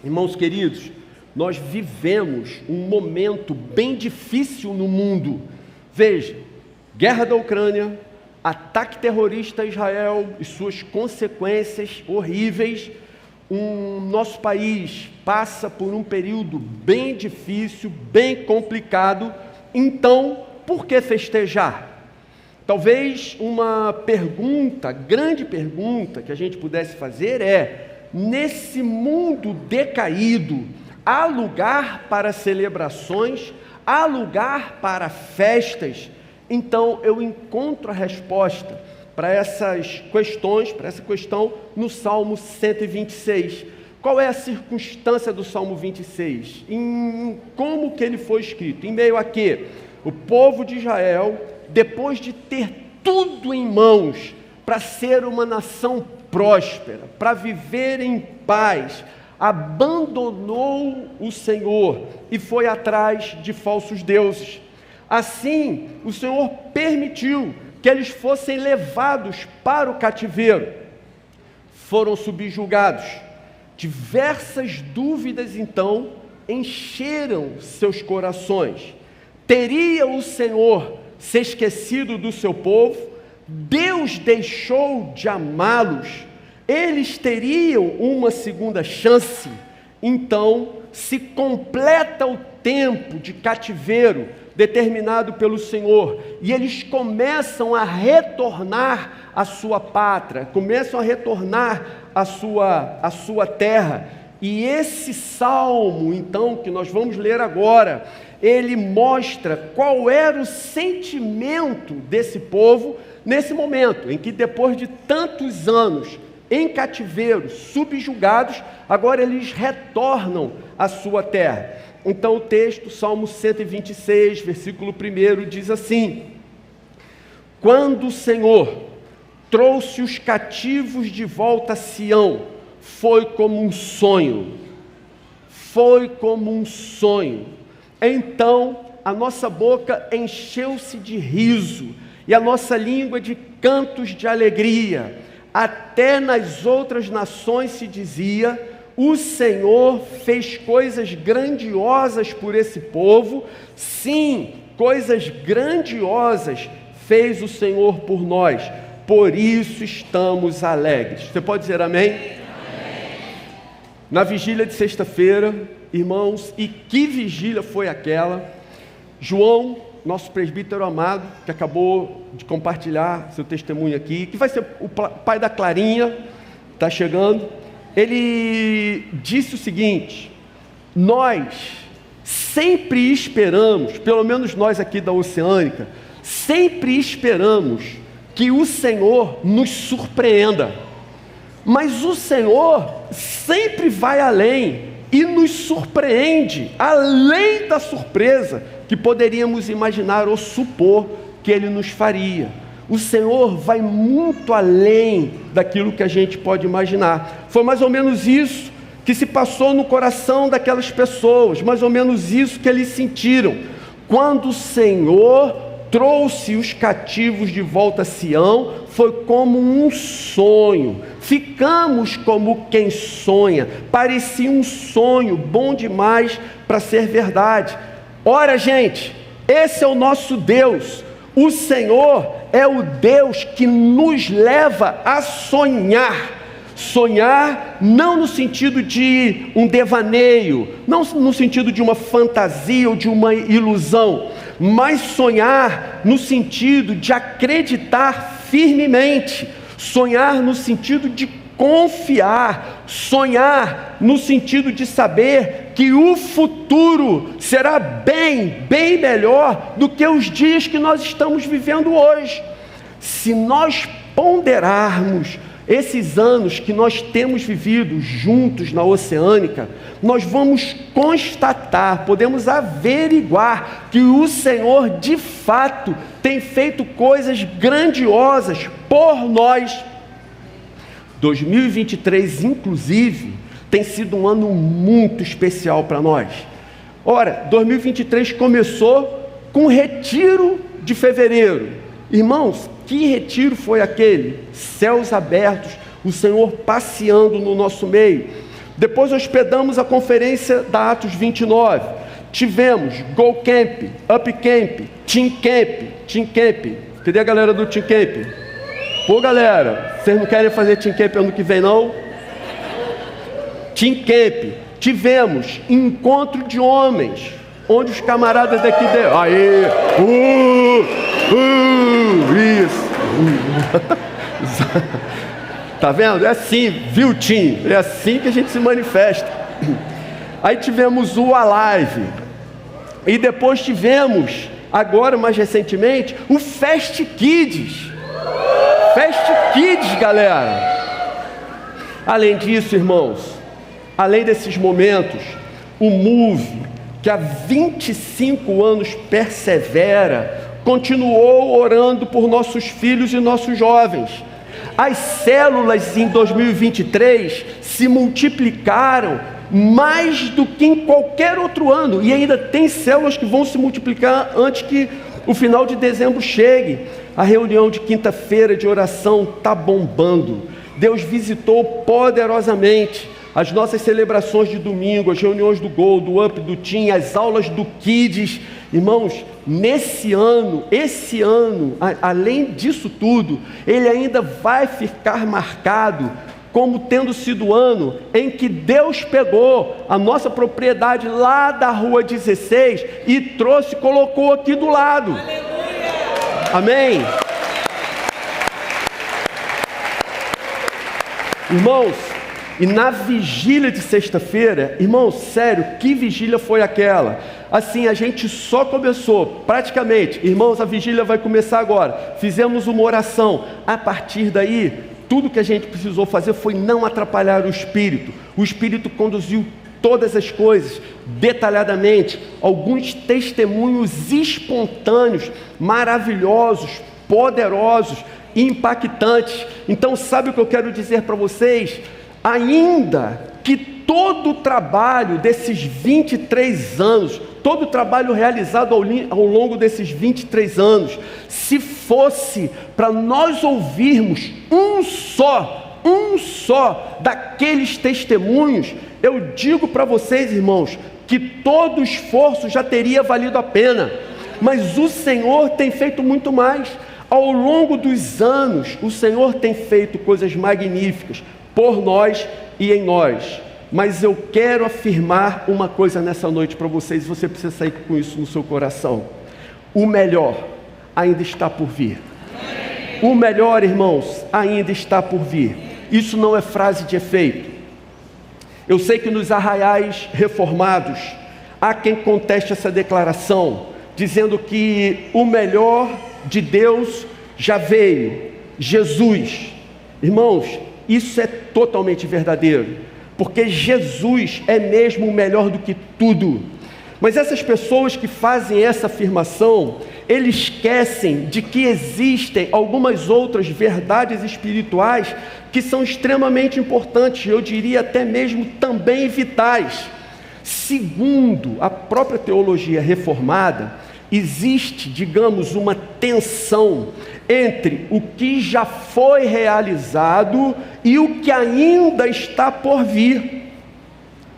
Irmãos queridos, nós vivemos um momento bem difícil no mundo. Veja, guerra da Ucrânia, ataque terrorista a Israel e suas consequências horríveis. Nosso país passa por um período bem difícil, bem complicado. Então, por que festejar? Talvez uma pergunta, grande pergunta que a gente pudesse fazer é: nesse mundo decaído, há lugar para celebrações? Há lugar para festas? Então eu encontro a resposta para essas questões, para essa questão no Salmo 126. Qual é a circunstância do Salmo 26? Como que ele foi escrito? Em meio a quê? O povo de Israel, depois de ter tudo em mãos para ser uma nação próspera, para viver em paz, abandonou o Senhor e foi atrás de falsos deuses. Assim, o Senhor permitiu que eles fossem levados para o cativeiro. Foram subjugados. Diversas dúvidas, então, encheram seus corações. Teria o Senhor se esquecido do seu povo? Deus deixou de amá-los? Eles teriam uma segunda chance? Então, se completa o tempo de cativeiro determinado pelo Senhor, e eles começam a retornar à sua pátria, começam a retornar à sua terra. E esse salmo, então, que nós vamos ler agora, ele mostra qual era o sentimento desse povo nesse momento, em que depois de tantos anos em cativeiro, subjugados, agora eles retornam à sua terra. Então o texto, Salmo 126, versículo 1, diz assim: quando o Senhor trouxe os cativos de volta a Sião, foi como um sonho. Foi como um sonho. Então a nossa boca encheu-se de riso e a nossa língua de cantos de alegria. Até nas outras nações se dizia: o Senhor fez coisas grandiosas por esse povo. Sim, coisas grandiosas fez o Senhor por nós. Por isso estamos alegres. Você pode dizer amém? Amém. Na vigília de sexta-feira, irmãos, e que vigília foi aquela? João, nosso presbítero amado, que acabou de compartilhar seu testemunho aqui, que vai ser o pai da Clarinha, está chegando. Ele disse o seguinte: nós sempre esperamos, pelo menos nós aqui da Oceânica, sempre esperamos que o Senhor nos surpreenda, mas o Senhor sempre vai além e nos surpreende, além da surpresa que poderíamos imaginar ou supor que Ele nos faria. O Senhor vai muito além daquilo que a gente pode imaginar. Foi mais ou menos isso que se passou no coração daquelas pessoas, mais ou menos isso que eles sentiram. Quando o Senhor trouxe os cativos de volta a Sião, foi como um sonho. Ficamos como quem sonha. Parecia um sonho bom demais para ser verdade. Ora, gente, esse é o nosso Deus. O Senhor é o Deus que nos leva a sonhar. Sonhar não no sentido de um devaneio, não no sentido de uma fantasia ou de uma ilusão, mas sonhar no sentido de acreditar firmemente, sonhar no sentido de confiar, sonhar no sentido de saber que o futuro será bem melhor do que os dias que nós estamos vivendo hoje. Se nós ponderarmos esses anos que nós temos vivido juntos na Oceânica, nós vamos constatar, podemos averiguar que o Senhor de fato tem feito coisas grandiosas por nós. 2023, inclusive, tem sido um ano muito especial para nós. Ora, 2023 começou com o retiro de fevereiro. Irmãos, que retiro foi aquele? Céus abertos, o Senhor passeando no nosso meio. Depois hospedamos a conferência da Atos 29. Tivemos Go Camp, Up Camp, Team Camp. Cadê a galera do Team Camp? Pô, galera, vocês não querem fazer Team Camp ano que vem, não? Team Camp. Tivemos encontro de homens, onde os camaradas daqui deram. Aê! Isso! Tá vendo? É assim, viu, Tim? É assim que a gente se manifesta. Aí tivemos o Alive. E depois tivemos, agora mais recentemente, o Fast Kids. Fast Kids, galera. Além disso, irmãos, além desses momentos, o Move, que há 25 anos persevera, continuou orando por nossos filhos e nossos jovens. As células em 2023 se multiplicaram mais do que em qualquer outro ano, e ainda tem células que vão se multiplicar antes que o final de dezembro chegue. A reunião de quinta-feira de oração está bombando. Deus visitou poderosamente. As nossas celebrações de domingo, as reuniões do Gol, do Up, do Team, as aulas do Kids. Irmãos, esse ano, além disso tudo, ele ainda vai ficar marcado como tendo sido o ano em que Deus pegou a nossa propriedade lá da Rua 16 e trouxe, colocou aqui do lado. Aleluia! Amém? Irmãos, e na vigília de sexta-feira, irmãos, sério, que vigília foi aquela? Assim, a gente só começou, praticamente, irmãos, a vigília vai começar agora. Fizemos uma oração. A partir daí, tudo que a gente precisou fazer foi não atrapalhar o Espírito. O Espírito conduziu todas as coisas, detalhadamente. Alguns testemunhos espontâneos, maravilhosos, poderosos, impactantes. Então, sabe o que eu quero dizer para vocês? Ainda que todo o trabalho desses 23 anos, todo o trabalho realizado ao longo desses 23 anos, se fosse para nós ouvirmos um só daqueles testemunhos, eu digo para vocês, irmãos, que todo o esforço já teria valido a pena. Mas o Senhor tem feito muito mais. Ao longo dos anos, o Senhor tem feito coisas magníficas por nós e em nós. Mas eu quero afirmar uma coisa nessa noite para vocês, e você precisa sair com isso no seu coração. O melhor ainda está por vir. O melhor, irmãos, ainda está por vir. Isso não é frase de efeito. Eu sei que nos arraiais reformados há quem conteste essa declaração, dizendo que o melhor de Deus já veio, Jesus. Irmãos, isso é totalmente verdadeiro, porque Jesus é mesmo melhor do que tudo. Mas essas pessoas que fazem essa afirmação, eles esquecem de que existem algumas outras verdades espirituais que são extremamente importantes, eu diria até mesmo também vitais. Segundo a própria teologia reformada, existe, digamos, uma tensão entre o que já foi realizado e o que ainda está por vir.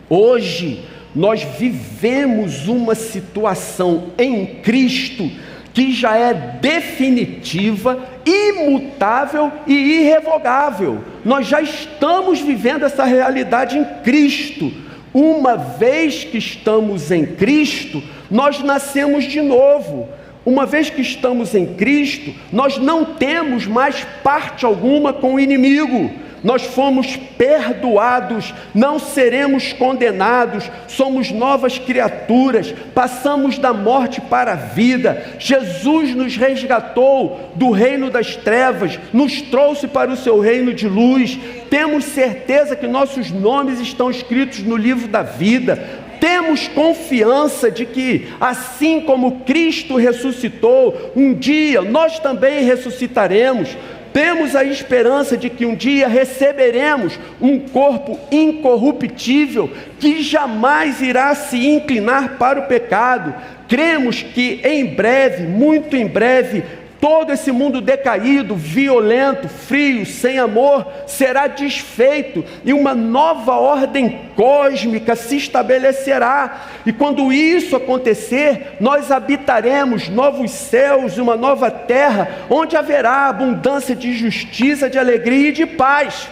Hoje, nós vivemos uma situação em Cristo que já é definitiva, imutável e irrevogável. Nós já estamos vivendo essa realidade em Cristo. Uma vez que estamos em Cristo, nós nascemos de novo. Uma vez que estamos em Cristo, nós não temos mais parte alguma com o inimigo. Nós fomos perdoados, não seremos condenados, somos novas criaturas, passamos da morte para a vida. Jesus nos resgatou do reino das trevas, nos trouxe para o seu reino de luz. Temos certeza que nossos nomes estão escritos no livro da vida. Temos confiança de que, assim como Cristo ressuscitou, um dia nós também ressuscitaremos. Temos a esperança de que um dia receberemos um corpo incorruptível que jamais irá se inclinar para o pecado. Cremos que em breve, muito em breve, Todo esse mundo decaído, violento, frio, sem amor, será desfeito e uma nova ordem cósmica se estabelecerá. E quando isso acontecer, nós habitaremos novos céus e uma nova terra, onde haverá abundância de justiça, de alegria e de paz.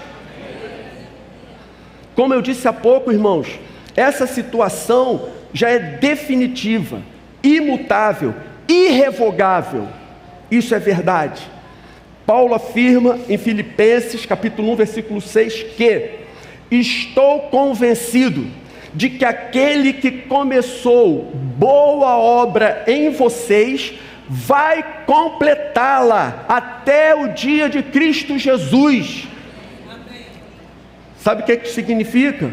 Como eu disse há pouco, irmãos, essa situação já é definitiva, imutável, irrevogável. Isso é verdade. Paulo afirma em Filipenses capítulo 1, versículo 6, que estou convencido de que aquele que começou boa obra em vocês vai completá-la até o dia de Cristo Jesus. Sabe o que significa?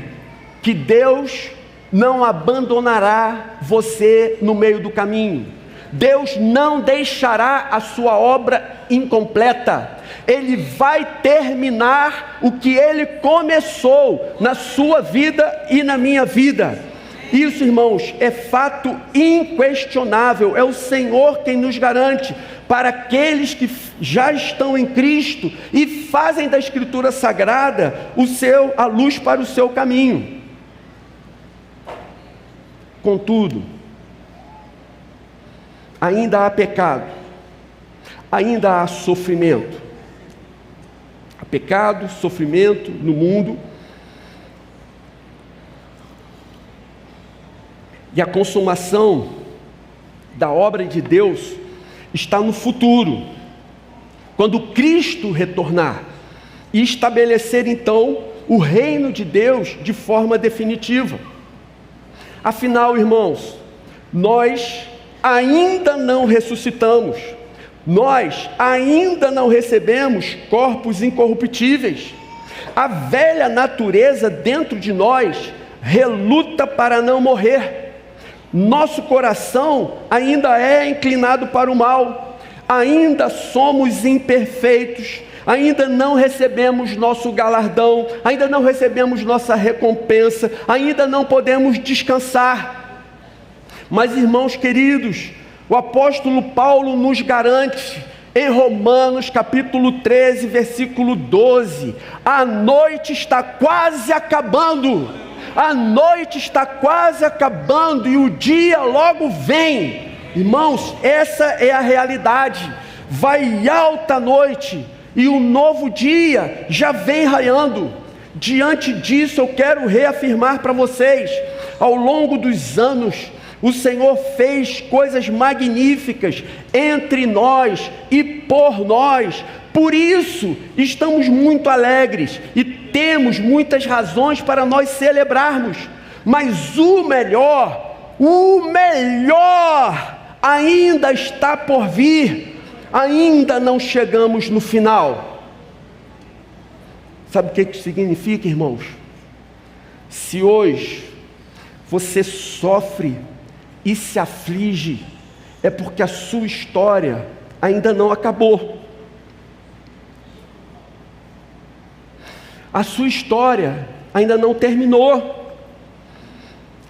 Que Deus não abandonará você no meio do caminho. Deus não deixará a sua obra incompleta. Ele vai terminar o que Ele começou na sua vida e na minha vida. Isso, irmãos, é fato inquestionável. É o Senhor quem nos garante. Para aqueles que já estão em Cristo e fazem da Escritura Sagrada a luz para o seu caminho. Contudo, ainda há pecado, ainda há sofrimento. Há pecado, sofrimento no mundo. E a consumação da obra de Deus está no futuro, quando Cristo retornar e estabelecer então o reino de Deus de forma definitiva. Afinal, irmãos, nós ainda não ressuscitamos, nós ainda não recebemos corpos incorruptíveis. A velha natureza dentro de nós reluta para não morrer. Nosso coração ainda é inclinado para o mal, ainda somos imperfeitos, ainda não recebemos nosso galardão, ainda não recebemos nossa recompensa, ainda não podemos descansar. Mas, irmãos queridos, o apóstolo Paulo nos garante, em Romanos capítulo 13, versículo 12, a noite está quase acabando. A noite está quase acabando e o dia logo vem. Irmãos, essa é a realidade. Vai alta a noite e o novo dia já vem raiando. Diante disso eu quero reafirmar para vocês, ao longo dos anos, o Senhor fez coisas magníficas entre nós e por nós. Por isso, estamos muito alegres e temos muitas razões para nós celebrarmos. Mas o melhor ainda está por vir. Ainda não chegamos no final. Sabe o que isso significa, irmãos? Se hoje você sofre e se aflige, é porque a sua história ainda não acabou. A sua história ainda não terminou.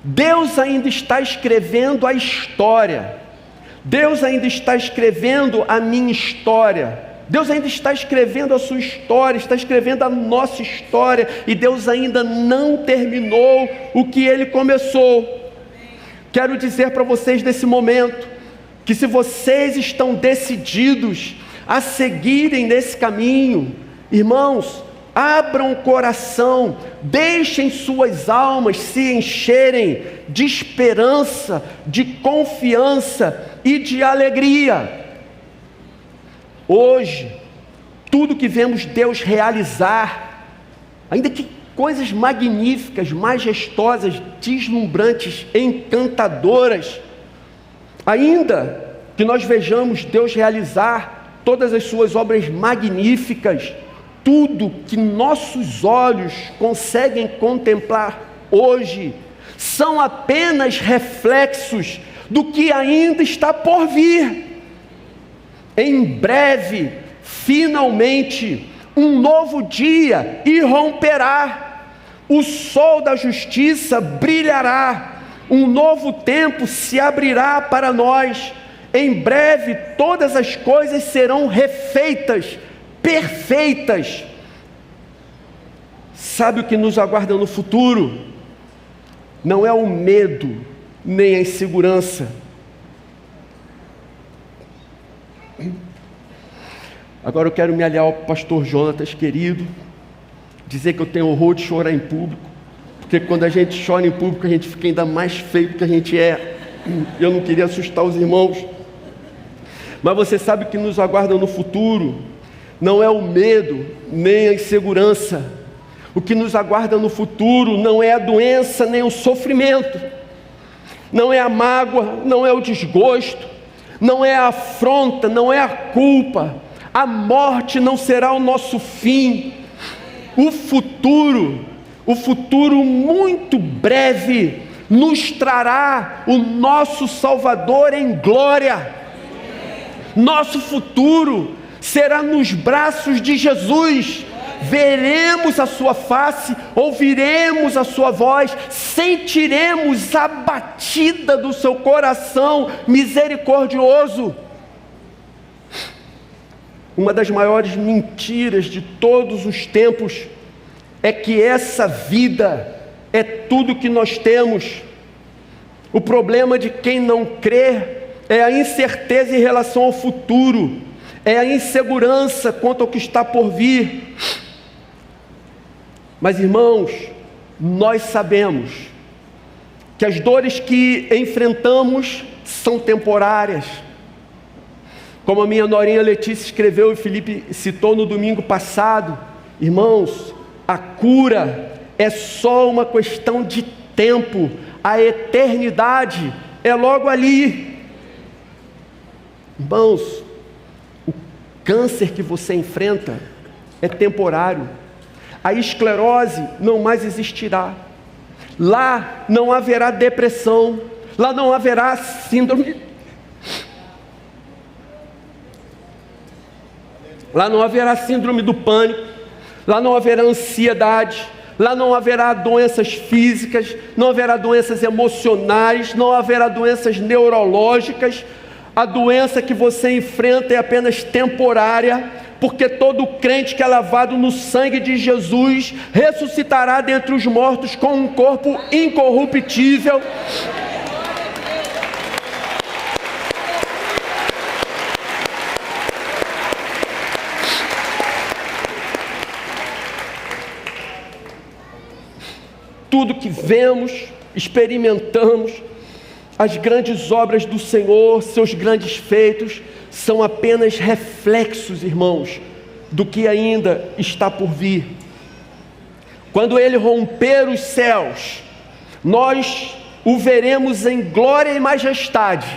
Deus ainda está escrevendo a história. Deus ainda está escrevendo a minha história. Deus ainda está escrevendo a sua história, está escrevendo a nossa história. E Deus ainda não terminou o que Ele começou. Quero dizer para vocês nesse momento, que se vocês estão decididos a seguirem nesse caminho, irmãos, abram o coração, deixem suas almas se encherem de esperança, de confiança e de alegria. Hoje, tudo que vemos Deus realizar, ainda que coisas magníficas, majestosas, deslumbrantes, encantadoras, ainda que nós vejamos Deus realizar todas as suas obras magníficas, tudo que nossos olhos conseguem contemplar hoje, são apenas reflexos do que ainda está por vir. Em breve, finalmente, um novo dia irromperá, o sol da justiça brilhará, um novo tempo se abrirá para nós, Em breve todas as coisas serão refeitas, perfeitas. Sabe o que nos aguarda no futuro? Não é o medo, nem a insegurança. Agora eu quero me aliar ao pastor Jonatas, querido, dizer que eu tenho horror de chorar em público, porque quando a gente chora em público a gente fica ainda mais feio do que a gente é. Eu não queria assustar os irmãos, mas você sabe que nos aguarda no futuro não é o medo, nem a insegurança. O que nos aguarda no futuro não é a doença, nem o sofrimento, não é a mágoa, não é o desgosto, não é a afronta, não é a culpa. A morte não será o nosso fim. O futuro muito breve, nos trará o nosso Salvador em glória. Nosso futuro será nos braços de Jesus. Veremos a sua face, ouviremos a sua voz, sentiremos a batida do seu coração misericordioso. Uma das maiores mentiras de todos os tempos é que essa vida é tudo que nós temos. O problema de quem não crê é a incerteza em relação ao futuro, é a insegurança quanto ao que está por vir. Mas, irmãos, nós sabemos que as dores que enfrentamos são temporárias. Como a minha norinha Letícia escreveu e Felipe citou no domingo passado, irmãos, a cura é só uma questão de tempo, a eternidade é logo ali. Irmãos, o câncer que você enfrenta é temporário, a esclerose não mais existirá, lá não haverá depressão, lá não haverá síndrome, lá não haverá síndrome do pânico, lá não haverá ansiedade, lá não haverá doenças físicas, não haverá doenças emocionais, não haverá doenças neurológicas. A doença que você enfrenta é apenas temporária, porque todo crente que é lavado no sangue de Jesus ressuscitará dentre os mortos com um corpo incorruptível. Tudo que vemos, experimentamos, as grandes obras do Senhor, seus grandes feitos, são apenas reflexos, irmãos, do que ainda está por vir. Quando Ele romper os céus, nós o veremos em glória e majestade,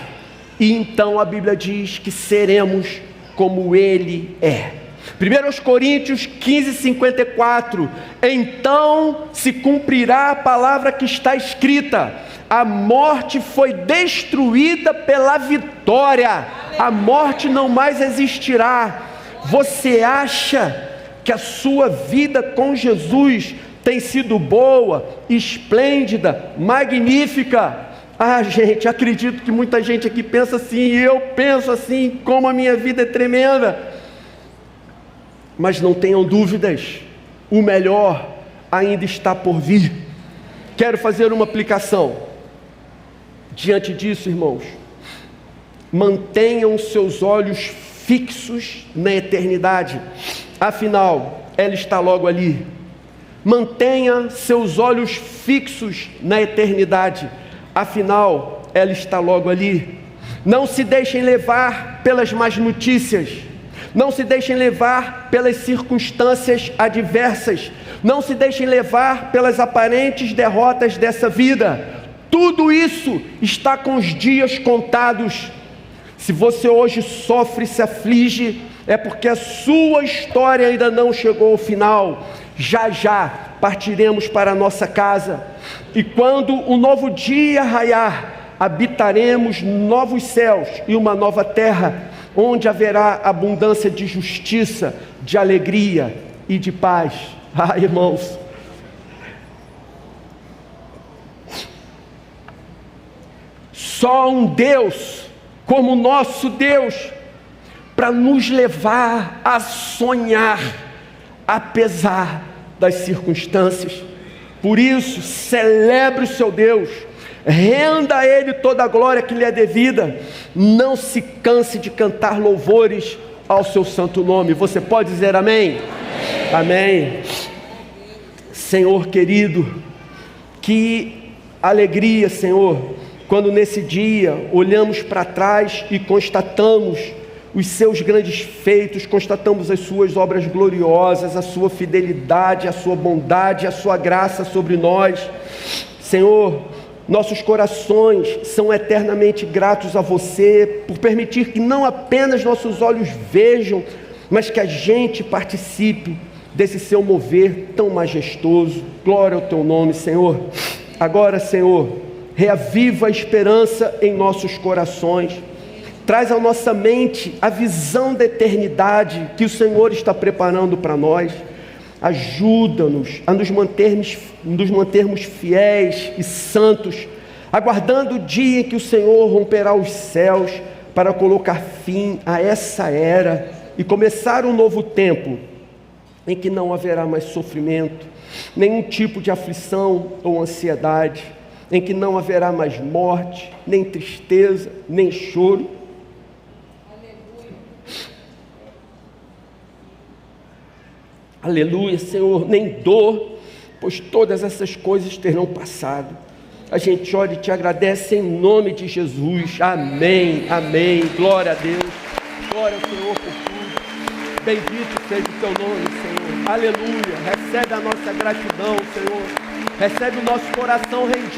e então a Bíblia diz que seremos como Ele é. 1 Coríntios 15:54, então se cumprirá a palavra que está escrita, a morte foi destruída pela vitória, a morte não mais existirá. Você acha que a sua vida com Jesus tem sido boa, esplêndida, magnífica? Ah, gente, acredito que muita gente aqui pensa assim, e eu penso assim, como a minha vida é tremenda. Mas não tenham dúvidas, o melhor ainda está por vir. Quero fazer uma aplicação. Diante disso, irmãos, mantenham seus olhos fixos na eternidade, afinal, ela está logo ali. Mantenha seus olhos fixos na eternidade, afinal, ela está logo ali. Não se deixem levar pelas más notícias, não se deixem levar pelas circunstâncias adversas, não se deixem levar pelas aparentes derrotas dessa vida. Tudo isso está com os dias contados. Se você hoje sofre e se aflige, é porque a sua história ainda não chegou ao final. Já já partiremos para a nossa casa, e quando o novo dia raiar, habitaremos novos céus e uma nova terra, onde haverá abundância de justiça, de alegria e de paz. Ah, irmãos, só um Deus como nosso Deus, para nos levar a sonhar, apesar das circunstâncias. Por isso, celebre o seu Deus, renda a Ele toda a glória que lhe é devida, não se canse de cantar louvores ao seu santo nome. Você pode dizer amém? Amém. Senhor querido, que alegria, Senhor, quando nesse dia olhamos para trás e constatamos os seus grandes feitos, constatamos as suas obras gloriosas, a sua fidelidade, a sua bondade, a sua graça sobre nós. Senhor, nossos corações são eternamente gratos a você por permitir que não apenas nossos olhos vejam, mas que a gente participe desse seu mover tão majestoso. Glória ao teu nome, Senhor. Agora, Senhor, reaviva a esperança em nossos corações. Traz à nossa mente a visão da eternidade que o Senhor está preparando para nós. Ajuda-nos a nos mantermos fiéis e santos, aguardando o dia em que o Senhor romperá os céus para colocar fim a essa era e começar um novo tempo em que não haverá mais sofrimento, nenhum tipo de aflição ou ansiedade, em que não haverá mais morte, nem tristeza, nem choro. Aleluia, Senhor, nem dor, pois todas essas coisas terão passado. A gente ora e te agradece em nome de Jesus. Amém, amém. Glória a Deus. Glória ao Senhor por tudo. Bendito seja o teu nome, Senhor. Aleluia. Recebe a nossa gratidão, Senhor. Recebe o nosso coração rendido.